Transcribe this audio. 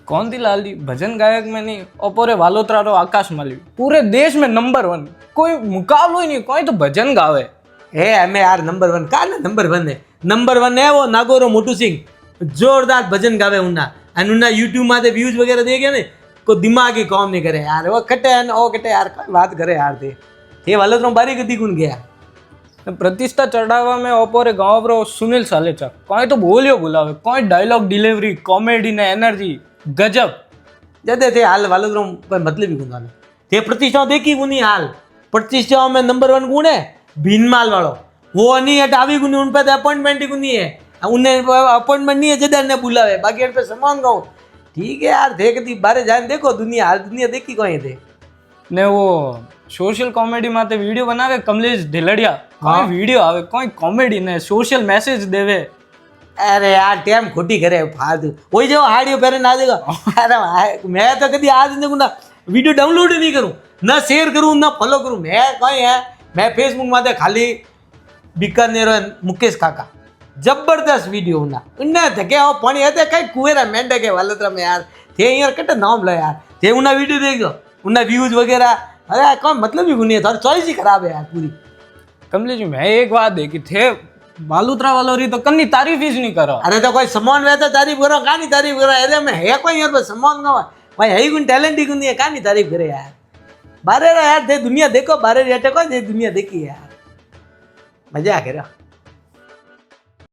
कौंतीलाल जी भजन गायक में नहीं और वालोतरा रो आकाश माली पूरे देश में नंबर 1 कोई मुकाबलो ही नहीं कोई तो भजन गावे हे हमें यार नंबर 1 का ना नंबर 1 है वो नागोरो मोटू सिंह जोरदार भजन गावे उन्ना અને ઉના યુટ્યુબ માં વ્યુઝ વગેરે દે ગયા ને કોઈ દિમાગ ही काम नहीं करे यार वो कटे ने ओ कटे यार कोई बात करे यार ते वालोतरा बारी गति गुण गया प्रतिष्ठा चढ़ावा में ओपोरे गाँव रो सुनील सालेचा कोई तो बोलियो बुलावे कोई डायलॉग डिलीवरी कॉमेडी ने एनर्जी गजब जदे थे हाल वालोतरा कोई मतलब ही गुण थे प्रतिष्ठा देखी गुनी हाल प्रतिष्ठा में नंबर 1 गुण है भीनमाल वालो वो नहीं है टावी गुनी उन पे अपॉइंटमेंट ही गुनी है उन्हें अपॉइंटमेंट नहीं है जदर ने बुलावे बाकी पे समान गाओ ठीक है यार थे कभी बारे जाने देखो दुनिया हाल दुनिया देखी कोई थे ने वो सोशल कॉमेडी माते वीडियो बनावे कमलेश ढेलड़िया कोई वीडियो आवे कोई कॉमेडी ने सोशल मैसेज देवे अरे यार टाइम खोटी करे फालतू वही जो हाड़ियो पहले ना देगा अरे मैं तो कभी आज देखूँ ना वीडियो डाउनलोड नहीं करूँ ना शेयर करूँ ना फॉलो करूँ मैं कहीं है मैं फेसबुक माते खाली बीकानेर मुकेश काका जबरदस्त वीडियो ना उन्हें थके हो पानी है कहीं कुएरा मेंढे के वालोतरा में यार थे यार कटे नाम लो यार थे उन्हें वीडियो देखो उन्हें व्यूज वगैरह अरे कौन मतलब ही नहीं है थोड़ी चॉइस ही खराब है यार पूरी कमलेश जी मैं एक बात देखी थे बालूत्रा वालों री तो कन्नी तारीफ ही नहीं करो अरे तो कोई सम्मान वैसा तारीफ करो कहानी तारीफ करो अरे मैं है कोई यार बस सम्मान का भाई है ही कोई टैलेंट ही नहीं है कहानी तारीफ करे यार बारे यार थे दुनिया देखो बारे रहते कोई दुनिया देखी यार मजा आ गया